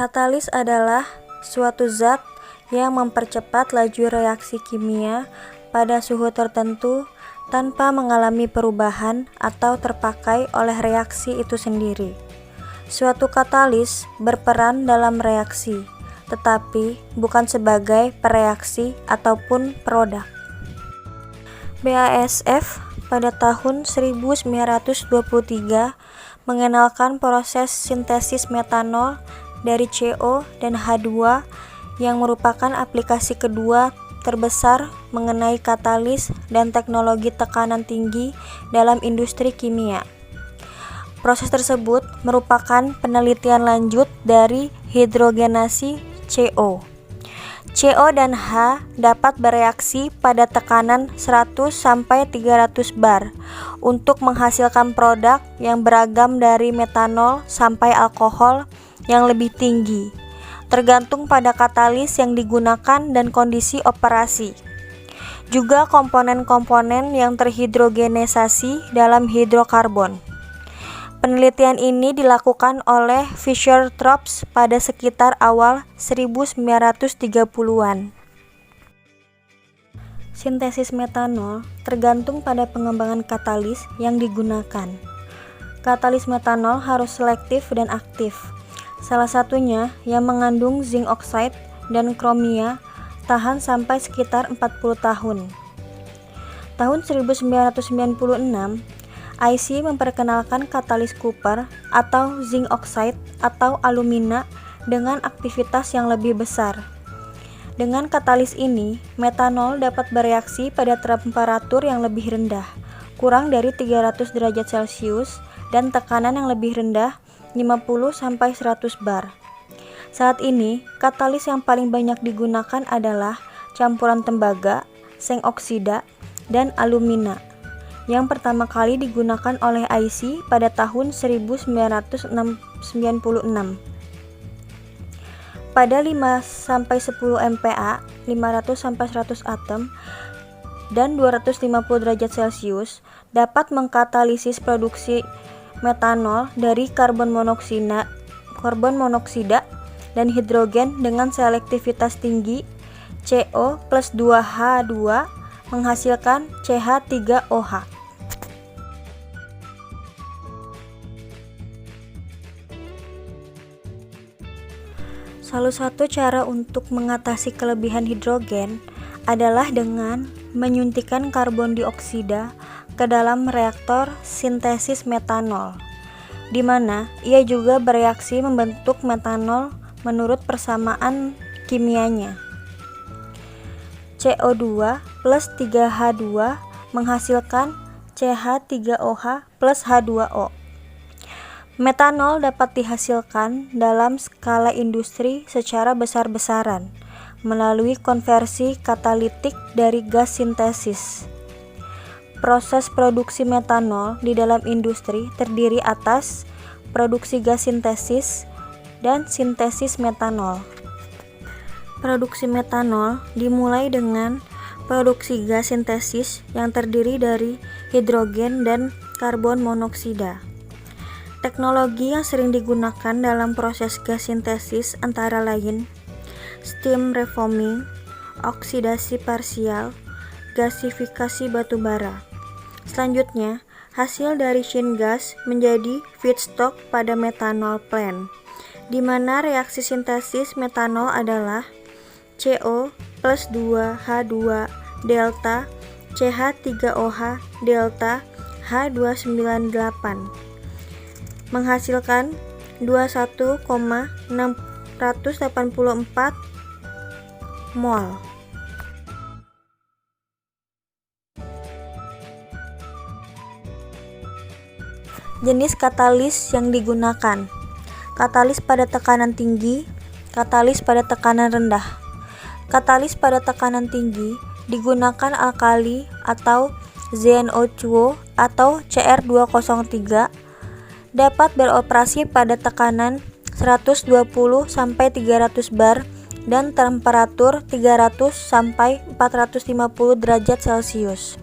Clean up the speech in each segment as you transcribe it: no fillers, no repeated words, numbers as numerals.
Katalis adalah suatu zat yang mempercepat laju reaksi kimia pada suhu tertentu tanpa mengalami perubahan atau terpakai oleh reaksi itu sendiri. Suatu katalis berperan dalam reaksi, tetapi bukan sebagai pereaksi ataupun produk. BASF pada tahun 1923 mengenalkan proses sintesis metanol dari CO dan H2 yang merupakan aplikasi kedua terbesar mengenai katalis dan teknologi tekanan tinggi dalam industri kimia. Proses tersebut merupakan penelitian lanjut dari hidrogenasi CO. CO dan H dapat bereaksi pada tekanan 100-300 bar untuk menghasilkan produk yang beragam dari metanol sampai alkohol yang lebih tinggi, tergantung pada katalis yang digunakan dan kondisi operasi. Juga komponen-komponen yang terhidrogenisasi dalam hidrokarbon. Penelitian ini dilakukan oleh Fischer-Tropsch pada sekitar awal 1930-an. Sintesis metanol tergantung pada pengembangan katalis yang digunakan. Katalis metanol harus selektif dan aktif. Salah satunya yang mengandung zinc oxide dan kromia tahan sampai sekitar 40 tahun. Tahun 1996, IC memperkenalkan katalis Cooper atau zinc oxide atau alumina dengan aktivitas yang lebih besar. Dengan katalis ini, metanol dapat bereaksi pada temperatur yang lebih rendah, kurang dari 300 derajat Celcius, dan tekanan yang lebih rendah, 50-100 bar. Saat ini, katalis yang paling banyak digunakan adalah campuran tembaga, seng oksida, dan alumina, yang pertama kali digunakan oleh IC pada tahun 1996. Pada 5-10 MPa, 500-100 atom, dan 250 derajat Celcius dapat mengkatalisis produksi metanol dari karbon monoksida dan hidrogen dengan selektivitas tinggi. CO plus 2H2 menghasilkan CH3OH. Salah satu cara untuk mengatasi kelebihan hidrogen adalah dengan menyuntikkan karbon dioksida ke dalam reaktor sintesis metanol, di mana ia juga bereaksi membentuk metanol menurut persamaan kimianya. CO2 plus 3H2 menghasilkan CH3OH plus H2O. Metanol dapat dihasilkan dalam skala industri secara besar-besaran melalui konversi katalitik dari gas sintesis. Proses produksi metanol di dalam industri terdiri atas produksi gas sintesis dan sintesis metanol. Produksi metanol dimulai dengan produksi gas sintesis yang terdiri dari hidrogen dan karbon monoksida. Teknologi yang sering digunakan dalam proses gas sintesis antara lain steam reforming, oksidasi parsial, gasifikasi batubara. Selanjutnya, hasil dari syngas menjadi feedstock pada metanol plant, di mana reaksi sintesis metanol adalah CO plus 2H2 delta CH3OH delta H298 menghasilkan 21,684 mol. Jenis katalis yang digunakan: katalis pada tekanan tinggi, katalis pada tekanan rendah. Katalis pada tekanan tinggi digunakan alkali atau ZnO2 atau Cr203, dapat beroperasi pada tekanan 120-300 bar dan temperatur 300-450 derajat Celcius.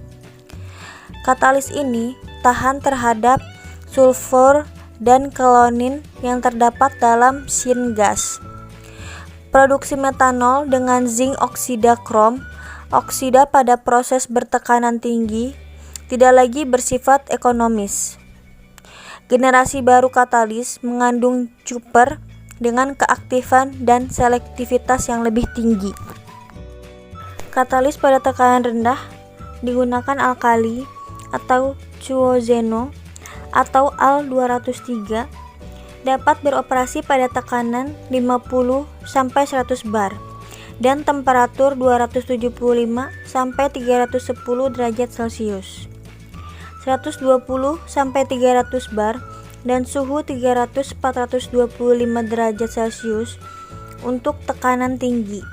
Katalis ini tahan terhadap sulfur dan klonin yang terdapat dalam syngas. Produksi metanol dengan zinc oksida krom, oksida pada proses bertekanan tinggi, tidak lagi bersifat ekonomis. Generasi baru katalis mengandung cuper dengan keaktifan dan selektivitas yang lebih tinggi. Katalis pada tekanan rendah digunakan alkali atau cuozeno atau Al203 dapat beroperasi pada tekanan 50-100 bar dan temperatur 275-310 derajat Celcius. 120-300 bar dan suhu 300-425 derajat Celcius untuk tekanan tinggi.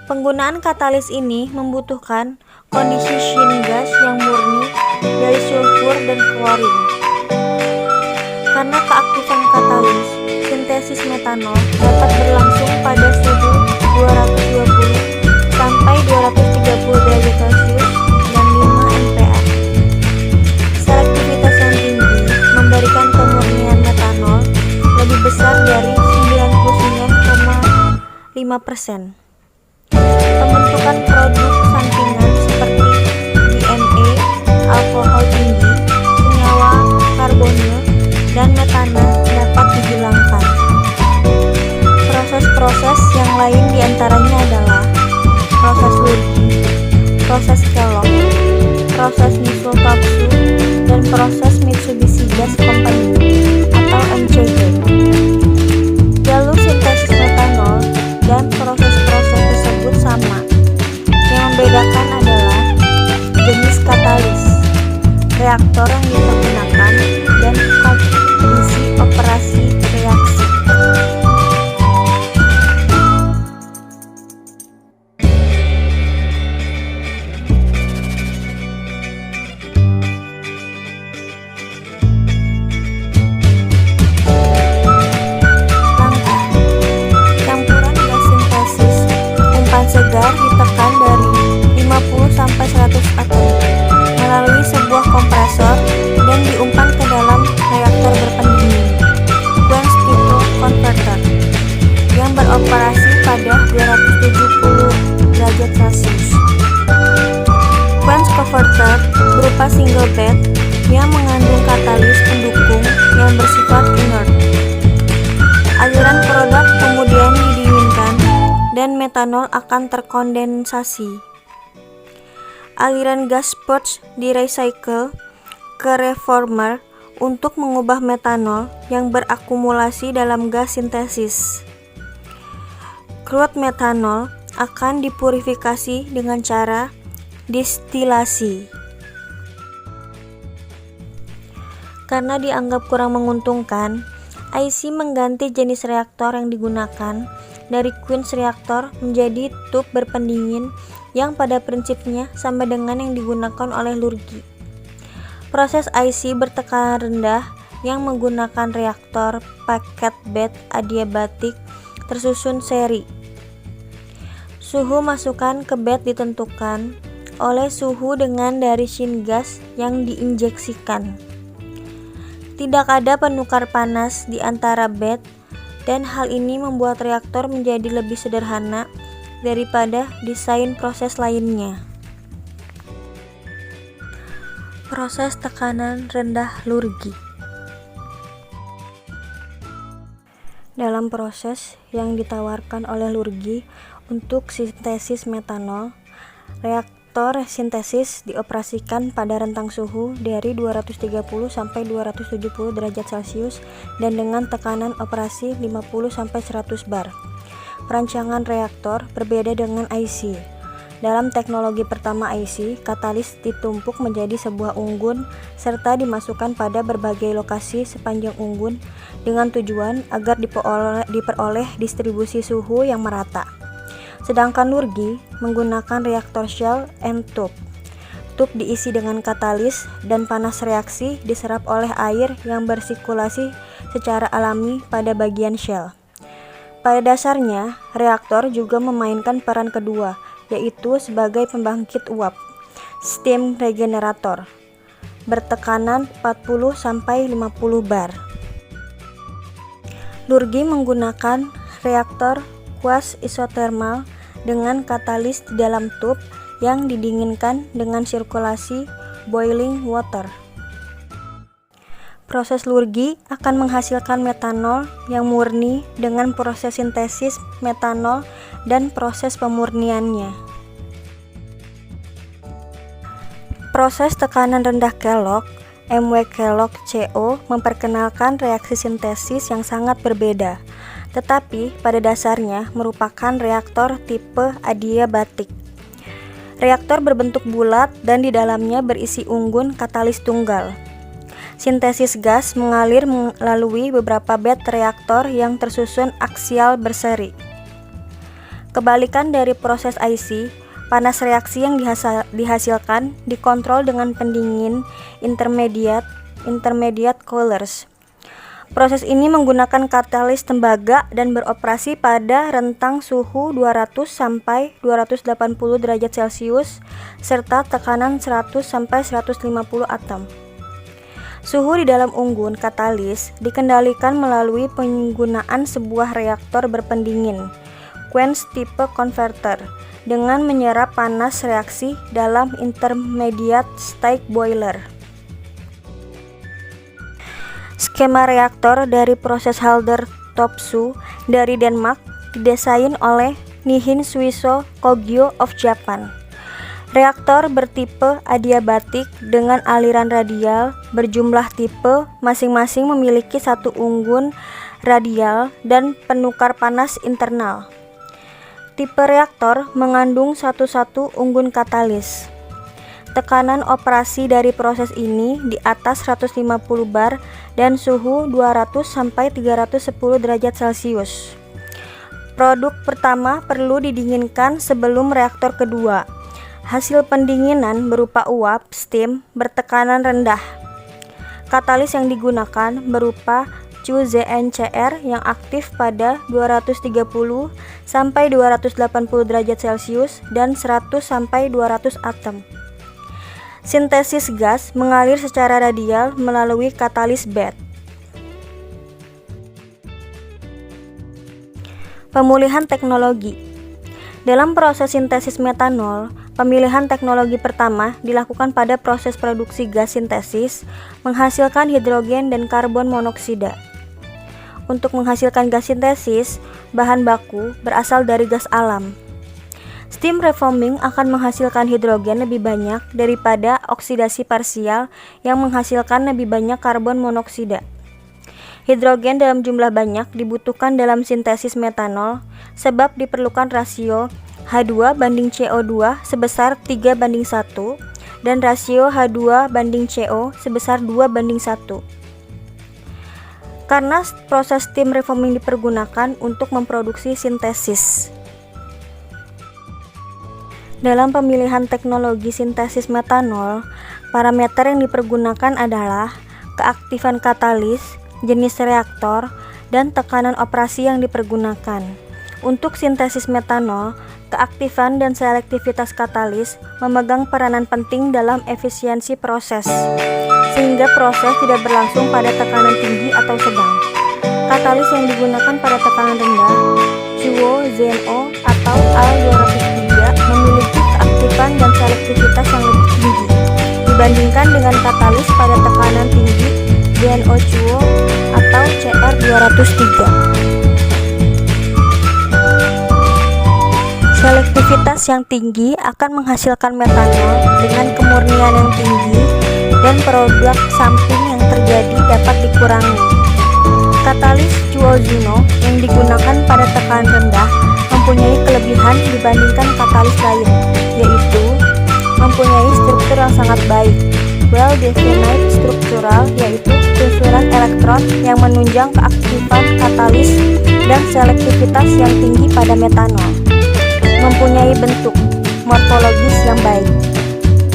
Penggunaan katalis ini membutuhkan kondisi syngas yang murni dari sulfur dan klorin. Karena keaktifan katalis, sintesis metanol dapat berlangsung pada suhu 220 sampai 230 derajat Celcius dan 5 mPa. Selektivitas yang tinggi memberikan kemurnian metanol lebih besar dari 99,5%. Pembentukan produk sampingan seperti DMA, alkohol tinggi, senyawa karbonil, dan metana dapat dihilangkan. Proses-proses yang lain diantaranya adalah proses Lurgi, proses Kellogg, proses Nisul-Topsu, dan proses Mitsubishi Gas Company atau MCG. Jalur sintesis metanol dan proses-proses tersebut sama. Yang membedakan adalah jenis katalis, reaktor yang digunakan, dan kondisi operasi reaksi. Segar ditekan dari 50-100 atom melalui sebuah kompresor dan diumpan ke dalam reaktor berpendingin Quench tipe converter yang beroperasi pada 270 derajat Celcius. Quench converter berupa single bed yang mengandung katalis pendukung yang bersifat inert. Aliran produk kemudian didinginkan dan metanol akan terkondensasi. Aliran gas purge di-recycle ke reformer untuk mengubah metanol yang berakumulasi dalam gas sintesis. Crude metanol akan dipurifikasi dengan cara distilasi. Karena dianggap kurang menguntungkan, IC mengganti jenis reaktor yang digunakan dari Quench reaktor menjadi tub berpendingin yang pada prinsipnya sama dengan yang digunakan oleh Lurgi. Proses IC bertekanan rendah yang menggunakan reaktor packet bed adiabatik tersusun seri. Suhu masukan ke bed ditentukan oleh suhu dengan dari syngas yang diinjeksikan. Tidak ada penukar panas di antara bed, dan hal ini membuat reaktor menjadi lebih sederhana daripada desain proses lainnya. Proses tekanan rendah Lurgi. Dalam proses yang ditawarkan oleh Lurgi untuk sintesis metanol, reaktor sintesis dioperasikan pada rentang suhu dari 230 sampai 270 derajat Celcius dan dengan tekanan operasi 50 sampai 100 bar. Perancangan reaktor berbeda dengan IC. Dalam teknologi pertama IC, katalis ditumpuk menjadi sebuah unggun serta dimasukkan pada berbagai lokasi sepanjang unggun dengan tujuan agar diperoleh distribusi suhu yang merata. Sedangkan Lurgi menggunakan reaktor shell and tube. Tub diisi dengan katalis dan panas reaksi diserap oleh air yang bersirkulasi secara alami pada bagian shell. Pada dasarnya, reaktor juga memainkan peran kedua, yaitu sebagai pembangkit uap, steam regenerator. bertekanan 40-50 bar. Lurgi menggunakan reaktor kuas isotermal dengan katalis di dalam tub yang didinginkan dengan sirkulasi boiling water. Proses lurgi akan menghasilkan metanol yang murni dengan proses sintesis metanol dan proses pemurniannya. Proses tekanan rendah Kellogg, MW Kellogg CO, memperkenalkan reaksi sintesis yang sangat berbeda, tetapi pada dasarnya merupakan reaktor tipe adiabatik. Reaktor berbentuk bulat dan di dalamnya berisi unggun katalis tunggal. Sintesis gas mengalir melalui beberapa bed reaktor yang tersusun aksial berseri. Kebalikan dari proses IC, panas reaksi yang dihasilkan dikontrol dengan pendingin intermediate coolers. Proses ini menggunakan katalis tembaga dan beroperasi pada rentang suhu 200 sampai 280 derajat Celcius serta tekanan 100 sampai 150 atm. Suhu di dalam unggun katalis dikendalikan melalui penggunaan sebuah reaktor berpendingin, quench tipe converter, dengan menyerap panas reaksi dalam intermediate stage boiler. Skema reaktor dari proses Haldor Topsøe dari Denmark didesain oleh Nihin Suiso Kogyo of Japan. Reaktor bertipe adiabatik dengan aliran radial berjumlah tipe masing-masing memiliki satu unggun radial dan penukar panas internal. Tipe reaktor mengandung satu unggun katalis. Tekanan operasi dari proses ini di atas 150 bar dan suhu 200 sampai 310 derajat Celcius. Produk pertama perlu didinginkan sebelum reaktor kedua. Hasil pendinginan berupa uap steam bertekanan rendah. Katalis yang digunakan berupa CuZnCr yang aktif pada 230 sampai 280 derajat Celcius dan 100 sampai 200 atm. Sintesis gas mengalir secara radial melalui katalis bed. Pemulihan teknologi. Dalam proses sintesis metanol, pemilihan teknologi pertama dilakukan pada proses produksi gas sintesis menghasilkan hidrogen dan karbon monoksida. Untuk menghasilkan gas sintesis, bahan baku berasal dari gas alam. Steam reforming akan menghasilkan hidrogen lebih banyak daripada oksidasi parsial yang menghasilkan lebih banyak karbon monoksida. Hidrogen dalam jumlah banyak dibutuhkan dalam sintesis metanol sebab diperlukan rasio H2/CO2 sebesar 3:1 dan rasio H2/CO sebesar 2:1. Karena proses steam reforming dipergunakan untuk memproduksi sintesis. Dalam pemilihan teknologi sintesis metanol, parameter yang dipergunakan adalah keaktifan katalis, jenis reaktor, dan tekanan operasi yang dipergunakan. Untuk sintesis metanol, keaktifan dan selektivitas katalis memegang peranan penting dalam efisiensi proses, sehingga proses tidak berlangsung pada tekanan tinggi atau sedang. Katalis yang digunakan pada tekanan rendah, CuZnO atau Al203, memiliki keaktifan dan selektivitas yang lebih tinggi dibandingkan dengan katalis pada tekanan tinggi, ZnO-Cuo atau Cr203. Selektivitas yang tinggi akan menghasilkan metanol dengan kemurnian yang tinggi dan produk samping yang terjadi dapat dikurangi. Katalis CuZnO yang digunakan pada tekanan rendah mempunyai kelebihan dibandingkan katalis lain, yaitu mempunyai struktur yang sangat baik, well-defined struktural, yaitu susunan elektron yang menunjang keaktifan katalis dan selektivitas yang tinggi pada metanol, mempunyai bentuk morfologis yang baik.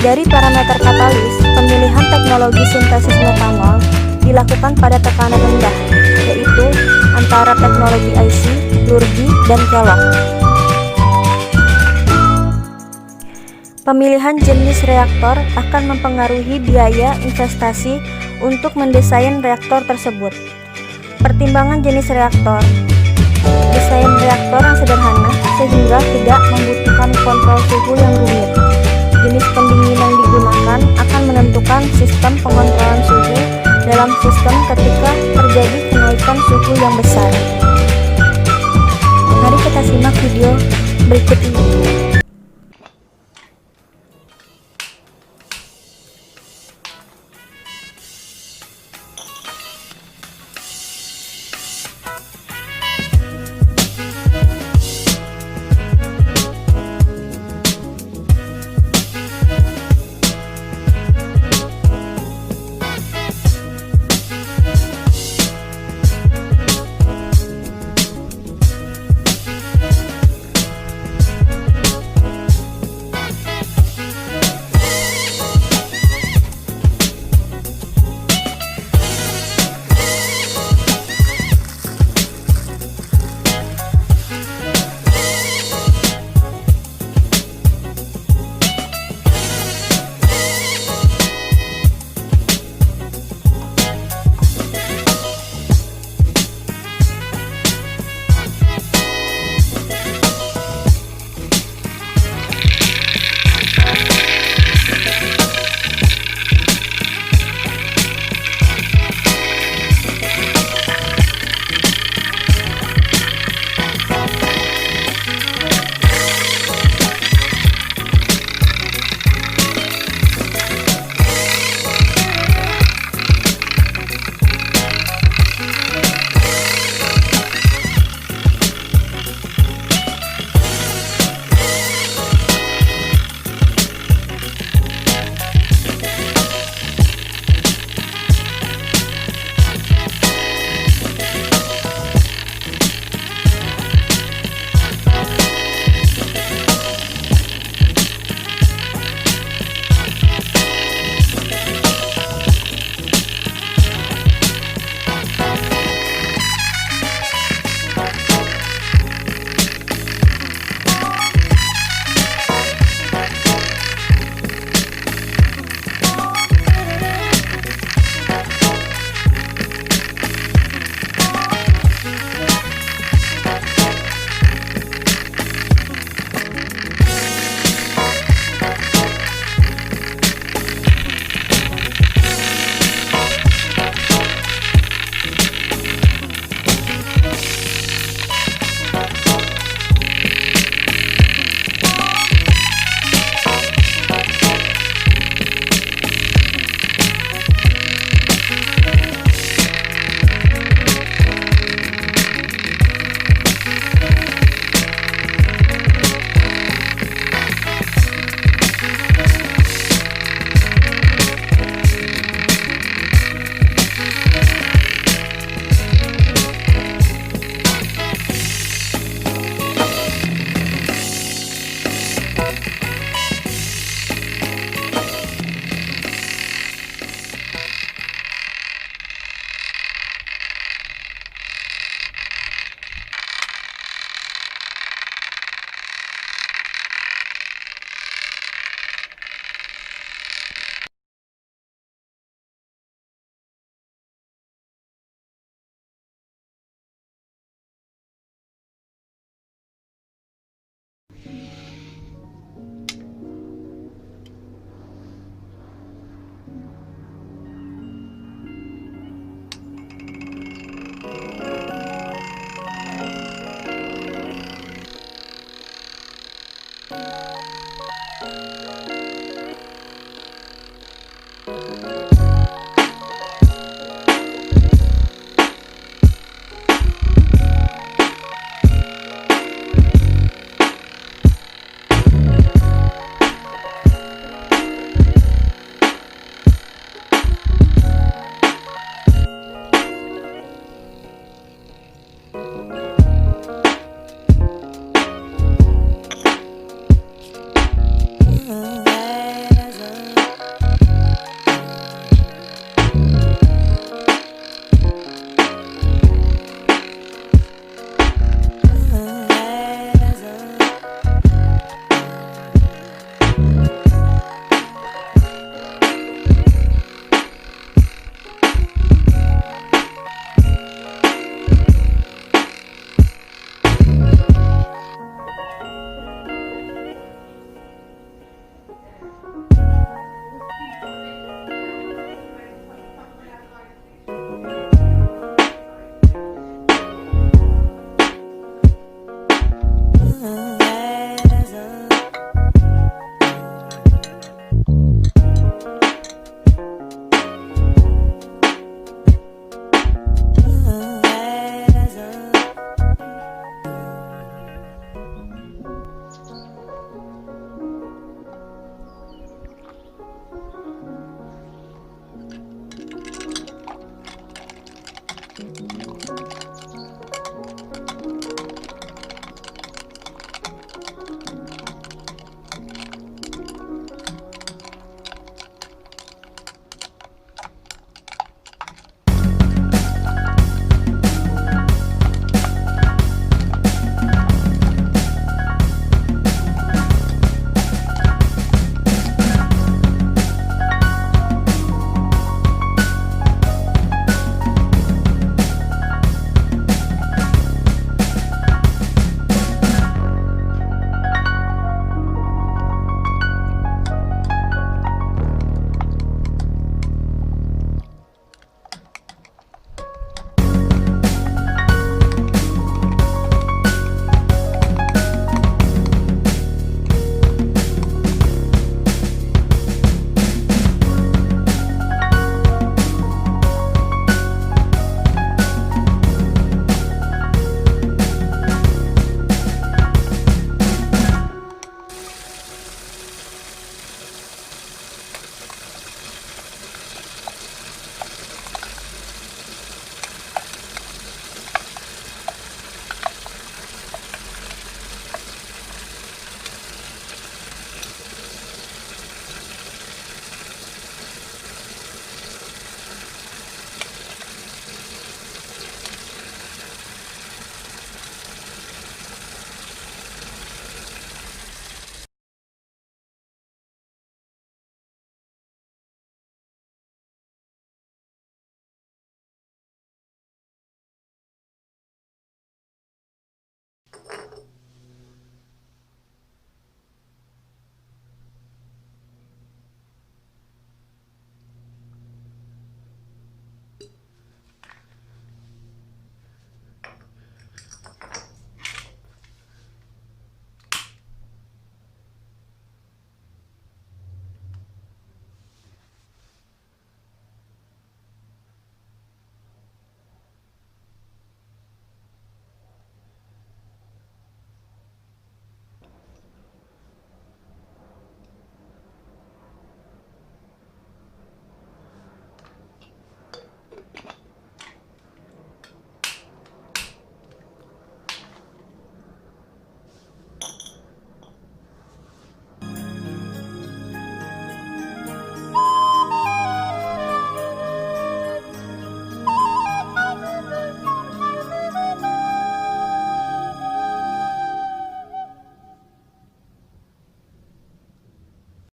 Dari parameter katalis, pemilihan teknologi sintesis metanol dilakukan pada tekanan rendah, yaitu antara teknologi IC, Lurgi, dan Kellogg. Pemilihan jenis reaktor akan mempengaruhi biaya investasi untuk mendesain reaktor tersebut. Pertimbangan jenis reaktor. Desain reaktor yang sederhana sehingga tidak membutuhkan kontrol suhu yang rumit. Jenis pendingin yang digunakan akan menentukan sistem pengontrolan suhu dalam sistem ketika terjadi kenaikan suhu yang besar. Mari kita simak video